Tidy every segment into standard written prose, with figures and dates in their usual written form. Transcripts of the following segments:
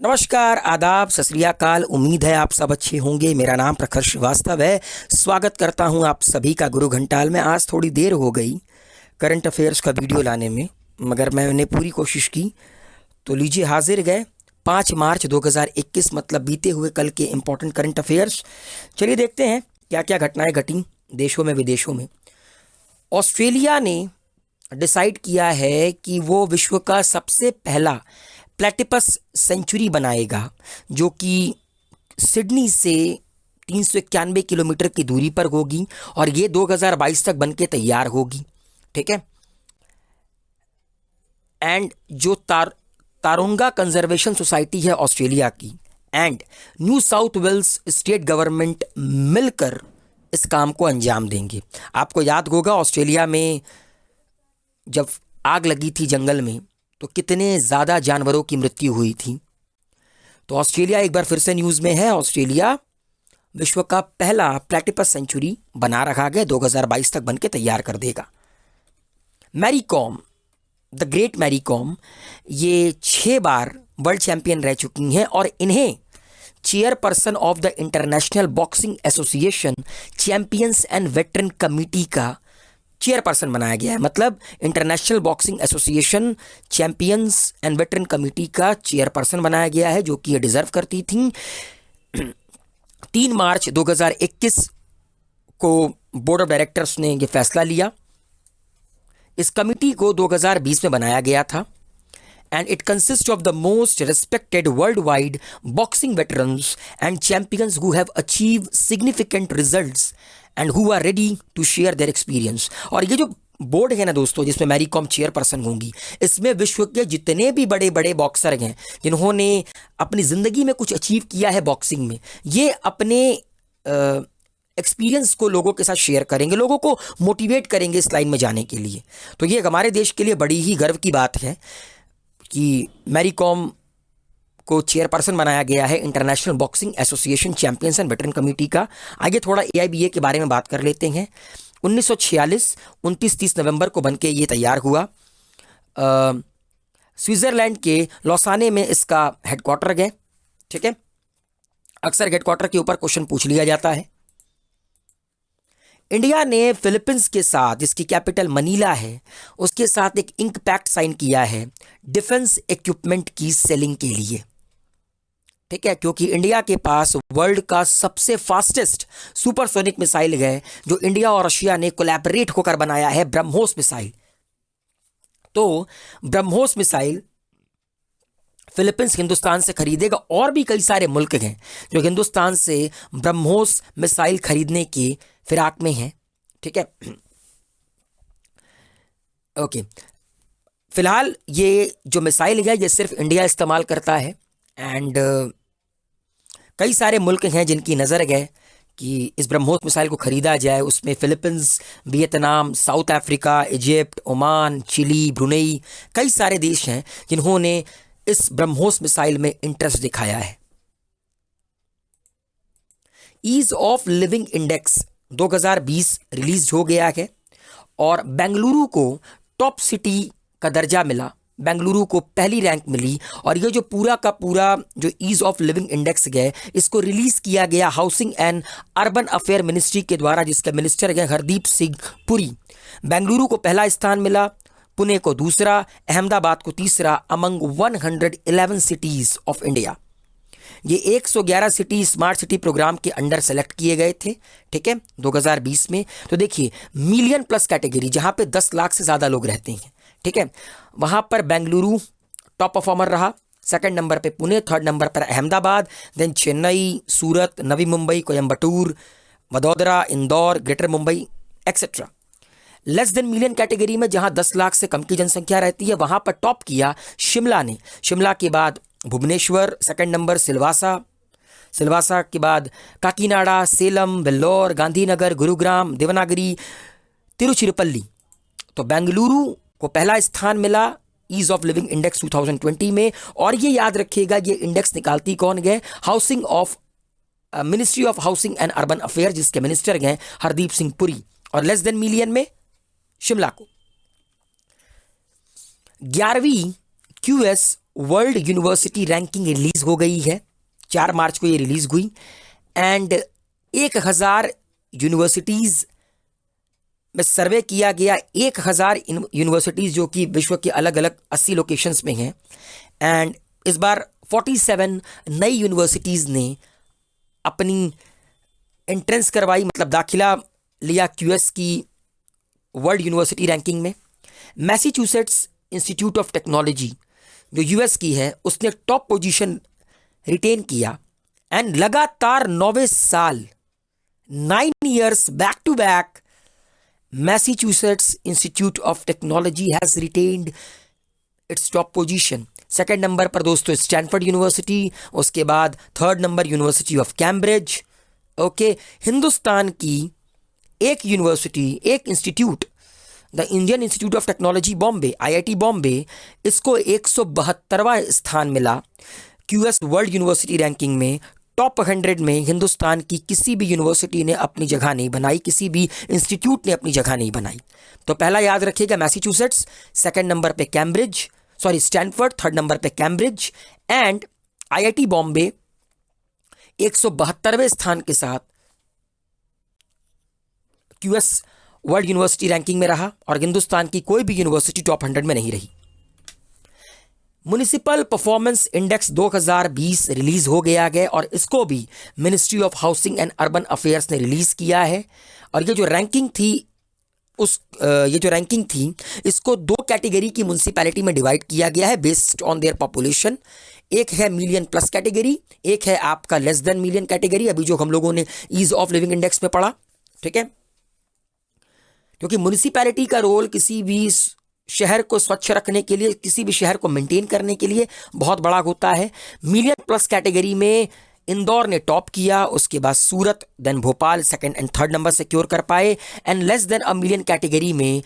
नमस्कार, आदाब, सत श्री अकाल। उम्मीद है आप सब अच्छे होंगे। मेरा नाम प्रखर श्रीवास्तव है। स्वागत करता हूं आप सभी का गुरु घंटाल में। आज थोड़ी देर हो गई करंट अफेयर्स का वीडियो लाने में, मगर मैंने पूरी कोशिश की। तो लीजिए हाजिर गए 5 मार्च 2021, मतलब बीते हुए कल के इम्पोर्टेंट करंट अफेयर्स। चलिए देखते हैं क्या क्या घटनाएं घटी देशों में विदेशों में। ऑस्ट्रेलिया ने डिसाइड किया है कि वो विश्व का सबसे पहला प्लेटिपस सेंचुरी बनाएगा, जो कि सिडनी से 391 किलोमीटर की दूरी पर होगी और ये 2022 तक बनके तैयार होगी। ठीक है। एंड जो तारोंगा कंजर्वेशन सोसाइटी है ऑस्ट्रेलिया की and New South Wales state government मिलकर इस काम को अंजाम देंगे। आपको याद होगा ऑस्ट्रेलिया में जब आग लगी थी जंगल में तो कितने ज़्यादा जानवरों की मृत्यु हुई थी। तो ऑस्ट्रेलिया एक बार फिर से न्यूज़ में है। ऑस्ट्रेलिया विश्व का पहला प्लेटिपस सेंचुरी बना रखा गया, 2022 तक बनके तैयार कर देगा। मैरी कॉम, द ग्रेट मैरी कॉम, ये 6 बार वर्ल्ड चैंपियन रह चुकी हैं और इन्हें chairperson of the international boxing association champions and veteran committee का चेयरपर्सन बनाया गया है। मतलब international boxing association champions and veteran committee का चेयरपर्सन बनाया गया है, जो कि ये डिजर्व करती थी। 3 मार्च 2021 को बोर्ड ऑफ डायरेक्टर्स ने ये फैसला लिया। इस कमेटी को 2020 में बनाया गया था and it consist of the most respected world wide boxing veterans and champions who have achieve significant results and who are ready to share their experience. और ये जो बोर्ड है ना दोस्तों, जिसमें मैरी कॉम चेयरपर्सन होंगी, इसमें विश्व के जितने भी बड़े बड़े बॉक्सर हैं जिन्होंने अपनी ज़िंदगी में कुछ अचीव किया है बॉक्सिंग में, ये अपने एक्सपीरियंस को लोगों के साथ शेयर करेंगे, लोगों को मोटिवेट करेंगे इस लाइन में जाने के लिए। तो ये हमारे देश के लिए बड़ी ही गर्व की बात है कि मैरी कॉम को चेयरपर्सन बनाया गया है international boxing association champions and veteran committee का। आगे थोड़ा AIBA के बारे में बात कर लेते हैं। 1946 29-30 नवंबर को बनके ये तैयार हुआ। स्विट्ज़रलैंड के लौसाने में इसका हेडक्वार्टर है। ठीक है। अक्सर हेडक्वार्टर के ऊपर क्वेश्चन पूछ लिया जाता है। इंडिया ने फिलीपींस के साथ, जिसकी कैपिटल मनीला है, उसके साथ एक इंक पैक्ट साइन किया है डिफेंस इक्विपमेंट की सेलिंग के लिए। ठीक है, क्योंकि इंडिया के पास वर्ल्ड का सबसे फास्टेस्ट सुपरसोनिक मिसाइल है जो इंडिया और रशिया ने कोलैबोरेट होकर बनाया है, ब्रह्मोस मिसाइल। तो ब्रह्मोस मिसाइल फिलीपींस हिंदुस्तान से खरीदेगा और भी कई सारे मुल्क हैं जो हिंदुस्तान से ब्रह्मोस मिसाइल खरीदने के फिराक में हैं। ठीक है। ओके, फिलहाल ये जो मिसाइल है ये सिर्फ इंडिया इस्तेमाल करता है एंड कई सारे मुल्क हैं जिनकी नज़र है कि इस ब्रह्मोस मिसाइल को ख़रीदा जाए। उसमें Philippines, Vietnam, South Africa, Egypt, Oman, Chile, Brunei, कई सारे देश हैं जिन्होंने इस ब्रह्मोस मिसाइल में इंटरेस्ट दिखाया है। Ease of living index 2020 release हो गया है और बेंगलुरु को टॉप सिटी का दर्जा मिला। बेंगलुरु को पहली रैंक मिली और ये जो पूरा का पूरा जो ईज ऑफ लिविंग इंडेक्स है, इसको रिलीज किया गया housing and urban affair ministry के द्वारा, जिसके मिनिस्टर है हरदीप सिंह पुरी। बेंगलुरु को पहला स्थान मिला, पुणे को दूसरा, अहमदाबाद को तीसरा अमंग 111 सिटीज ऑफ इंडिया। ये 111 सिटी स्मार्ट सिटी प्रोग्राम के अंडर सेलेक्ट किए गए थे। ठीक है, 2020 में। तो देखिए, मिलियन प्लस कैटेगरी जहां पे 10 लाख से ज़्यादा लोग रहते हैं, ठीक है, वहां पर बेंगलुरु टॉप परफॉर्मर रहा। सेकंड नंबर पे पुणे, थर्ड नंबर पर Ahmedabad, then Chennai, Surat, Navi Mumbai, Coimbatore, Vadodara, Indore, greater Mumbai etcetera. Less than million category में जहां 10 लाख से कम की जनसंख्या रहती है, वहां पर टॉप किया शिमला ने। शिमला के बाद भुवनेश्वर, सेकंड नंबर सिलवासा, सिलवासा के बाद काकीनाडा, सेलम, वेल्लोर, गांधीनगर, गुरुग्राम, देवनागरी, तिरुचिरापल्ली। तो बेंगलुरु को पहला स्थान मिला ईज ऑफ लिविंग इंडेक्स 2020 में। और ये याद रखिएगा, ये इंडेक्स निकालती कौन गए? Housing of ministry of housing and urban affair, जिसके मिनिस्टर गए हरदीप सिंह पुरी। और लेस देन मिलियन में शिमला को। 11वीं QS world university ranking release हो गई है, 4 मार्च को ये रिलीज हुई। एंड 1000 यूनिवर्सिटीज में सर्वे किया गया, 1000 यूनिवर्सिटीज जो कि विश्व के अलग अलग 80 लोकेशंस में हैं। एंड इस बार 47 नई यूनिवर्सिटीज ने अपनी एंट्रेंस करवाई, मतलब दाखिला लिया क्यूएस की वर्ल्ड यूनिवर्सिटी रैंकिंग में। मैसाचुसेट्स इंस्टीट्यूट ऑफ टेक्नोलॉजी जो यूएस की है, उसने टॉप पोजीशन रिटेन किया। एंड लगातार 9वें साल 9 years back to back Massachusetts Institute of Technology has retained its top position. Second number पर दोस्तों स्टैनफोर्ड यूनिवर्सिटी, उसके बाद third number University of Cambridge. Okay, Hindustan की एक यूनिवर्सिटी, एक institute, the Indian Institute of Technology Bombay, IIT Bombay, इसको 172वां स्थान मिला क्यूएस वर्ल्ड यूनिवर्सिटी रैंकिंग में। टॉप 100 में हिंदुस्तान की किसी भी यूनिवर्सिटी ने अपनी जगह नहीं बनाई, किसी भी इंस्टीट्यूट ने अपनी जगह नहीं बनाई। तो पहला याद रखिएगा मैसाचुसेट्स, सेकंड नंबर पे Cambridge, sorry Stanford, third number पे कैम्ब्रिज, एंड आईआईटी बॉम्बे 172वें स्थान के साथ क्यूएस वर्ल्ड यूनिवर्सिटी रैंकिंग में रहा, और हिंदुस्तान की कोई भी यूनिवर्सिटी टॉप 100 में नहीं रही। म्युनिसिपल परफॉर्मेंस इंडेक्स 2020 रिलीज हो गया है, और इसको भी ministry of housing and urban affairs ने रिलीज किया है। और ये जो रैंकिंग थी इसको 2 कैटेगरी की म्युनिसिपैलिटी में डिवाइड किया गया है बेस्ड ऑन देयर पॉपुलेशन। एक है मिलियन प्लस कैटेगरी, एक है आपका लेस देन मिलियन कैटेगरी, अभी जो हम लोगों ने ईज ऑफ लिविंग इंडेक्स में पढ़ा। ठीक है, क्योंकि म्युनिसिपैलिटी का रोल किसी भी शहर को स्वच्छ रखने के लिए, किसी भी शहर को मेंटेन करने के लिए बहुत बड़ा होता है। मिलियन प्लस कैटेगरी में इंदौर ने टॉप किया, उसके बाद Surat, then Bhopal second and third number secure कर पाए। And less than a million category में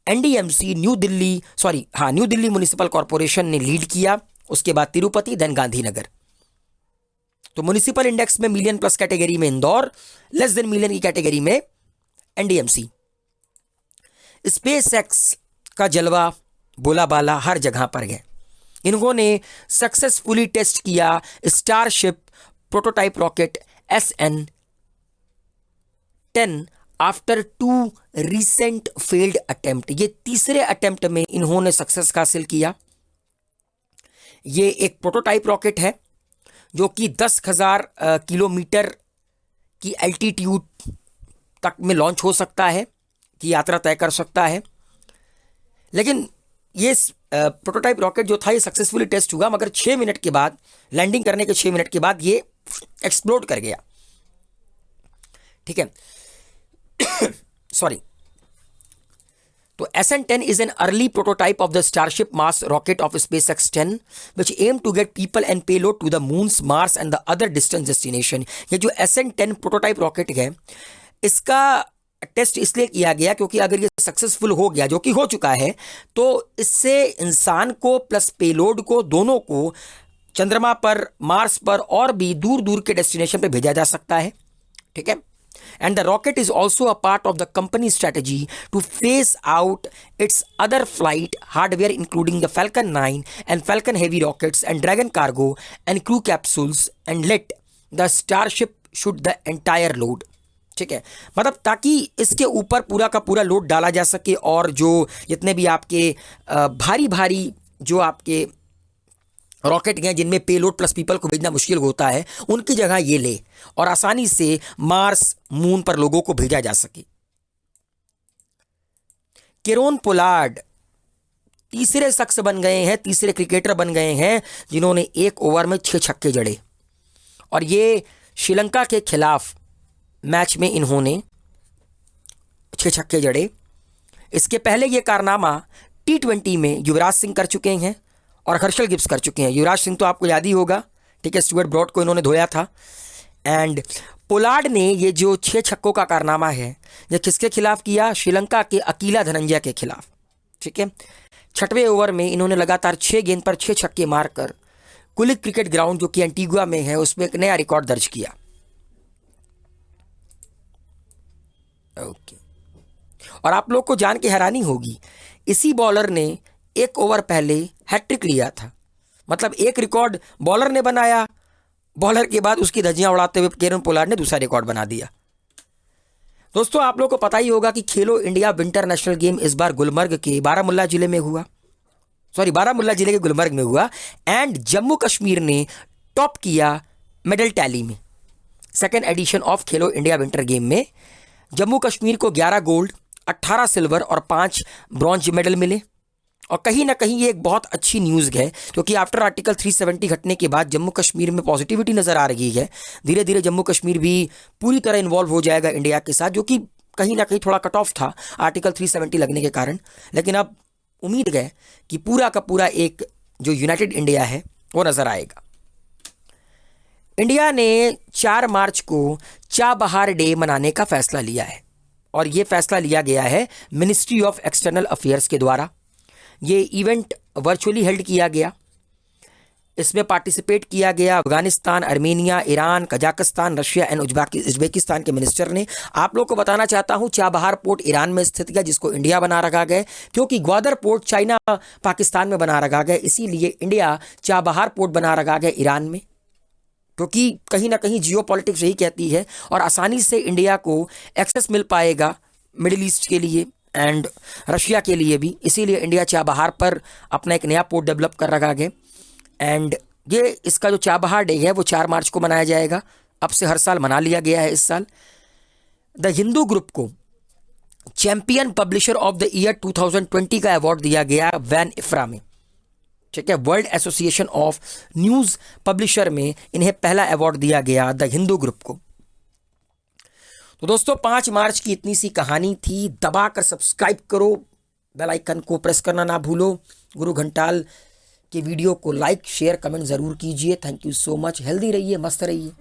NDMC New Delhi municipal corporation ने लीड किया, उसके बाद तिरुपति, देन गांधीनगर। तो म्युनिसिपल इंडेक्स में मिलियन प्लस कैटेगरी में इंदौर, लेस देन मिलियन की कैटेगरी में एनडीएमसी। स्पेस एक्स का जलवा बोला बाला हर जगह पर गए। इन्होंने सक्सेसफुली टेस्ट किया Starship prototype rocket SN10 after 2 recent failed attempt. ये तीसरे अटेम्प्ट में इन्होंने सक्सेस हासिल किया। ये एक प्रोटोटाइप रॉकेट है जो कि 10,000 किलोमीटर की एल्टीट्यूड तक में लॉन्च हो सकता है, की यात्रा तय कर सकता है। लेकिन ये प्रोटोटाइप रॉकेट जो था ये सक्सेसफुली टेस्ट हुआ, मगर 6 मिनट के बाद, लैंडिंग करने के 6 मिनट के बाद ये एक्सप्लोड कर गया। ठीक है, सॉरी। तो SN10 is an early prototype of the Starship mass rocket of SpaceX 10 which aim to get people and payload to the moons, Mars and the other distant destination। ये जो SN10 प्रोटोटाइप रॉकेट है, इसका test इसलिए किया गया क्योंकि अगर ये सक्सेसफुल हो गया, जो कि हो चुका है, तो इससे इंसान को प्लस पेलोड को, दोनों को चंद्रमा पर, मार्स पर और भी दूर दूर के डेस्टिनेशन पे भेजा जा सकता है। ठीक है, and the rocket is also a part of the company strategy to phase out its other flight hardware including the Falcon 9 and Falcon Heavy rockets and Dragon cargo and crew capsules and let the Starship shoot the entire load. ठीक है, मतलब ताकि इसके ऊपर पूरा का पूरा load डाला जा सके, और जो जितने भी आपके भारी भारी जो आपके रॉकेट हैं जिनमें पेलोड प्लस पीपल को भेजना मुश्किल होता है, उनकी जगह ये ले और आसानी से मार्स, मून पर लोगों को भेजा जा सके। केरोन पोलार्ड तीसरे शख्स बन गए हैं, तीसरे क्रिकेटर बन गए हैं जिन्होंने 1 ओवर में 6 छक्के जड़े, और ये श्रीलंका के खिलाफ मैच में इन्होंने 6 छक्के जड़े। इसके पहले ये कारनामा T20 में युवराज सिंह कर चुके हैं और हर्षल गिब्स कर चुके हैं। युवराज सिंह तो आपको याद ही होगा, ठीक है, स्टुअर्ट ब्रॉड को इन्होंने धोया था। एंड पोलार्ड ने ये जो 6 छक्कों का कारनामा है, ये किसके खिलाफ किया? श्रीलंका के अकीला धनंजय के खिलाफ। ठीक है, 6वें ओवर में इन्होंने लगातार 6 गेंद पर 6 छक्के मारकर कुलिक क्रिकेट ग्राउंड जो कि एंटीगुआ में है उसमें एक नया रिकॉर्ड दर्ज किया। ओके, और आप लोग को जान के हैरानी होगी, इसी बॉलर ने 1 ओवर पहले हैट्रिक लिया था। मतलब एक रिकॉर्ड बॉलर ने बनाया, बॉलर के बाद उसकी धज्जियां उड़ाते हुए केरन पोलार्ड ने दूसरा रिकॉर्ड बना दिया। दोस्तों आप लोगों को पता ही होगा कि खेलो इंडिया विंटर नेशनल गेम इस बार गुलमर्ग के बारामुल्ला जिले में हुआ, बारामुल्ला जिले के गुलमर्ग में हुआ। एंड जम्मू कश्मीर ने टॉप किया मेडल टैली में। Second edition of Khelo India winter game में जम्मू कश्मीर को 11 गोल्ड, 18 सिल्वर और 5 ब्रॉन्ज मेडल मिले। और कहीं ना कहीं ये एक बहुत अच्छी न्यूज़ है, क्योंकि आफ्टर आर्टिकल 370 हटने के बाद जम्मू कश्मीर में पॉजिटिविटी नज़र आ रही है। धीरे धीरे जम्मू कश्मीर भी पूरी तरह इन्वॉल्व हो जाएगा इंडिया के साथ, जो कि कहीं ना कहीं थोड़ा कट ऑफ था आर्टिकल 370 लगने के कारण। लेकिन अब उम्मीद है कि पूरा का पूरा एक जो यूनाइटेड इंडिया है वो नज़र आएगा। इंडिया ने 4 मार्च को चाबहार डे मनाने का फैसला लिया है, और ये फैसला लिया गया है मिनिस्ट्री ऑफ एक्सटर्नल अफेयर्स के द्वारा। ये इवेंट वर्चुअली हेल्ड किया गया। इसमें पार्टिसिपेट किया गया Afghanistan, Armenia, Iran, Kazakhstan, Russia and Uzbekistan के मिनिस्टर ने। आप लोग को बताना चाहता हूं, चाबहार पोर्ट ईरान में स्थित है, जिसको इंडिया बना रखा गया, क्योंकि ग्वादर पोर्ट चाइना पाकिस्तान में बना रखा गया, इसीलिए इंडिया चाबहार पोर्ट बना रखा गया ईरान में, क्योंकि कहीं ना कहीं जियो पॉलिटिक्स यही कहती है, और आसानी से इंडिया को एक्सेस मिल पाएगा मिडिल ईस्ट के लिए एंड रशिया के लिए भी। इसीलिए इंडिया चाबहार पर अपना एक नया पोर्ट डेवलप कर रखा है। एंड ये इसका जो चाबहार डे है वो 4 मार्च को मनाया जाएगा। अब से हर साल मना लिया गया है इस साल। द हिंदू ग्रुप को champion publisher of the year 2020 का अवार्ड दिया गया वैन इफ्रा में, ठीक है। World association of news publisher में इन्हें पहला अवार्ड दिया गया द हिंदू ग्रुप को। तो दोस्तों 5 मार्च की इतनी सी कहानी थी। दबाकर सब्सक्राइब करो, बेल आइकन को प्रेस करना ना भूलो। गुरु घंटाल के वीडियो को लाइक, शेयर, कमेंट ज़रूर कीजिए। Thank you so much. Healthy रहिए, मस्त रहिए।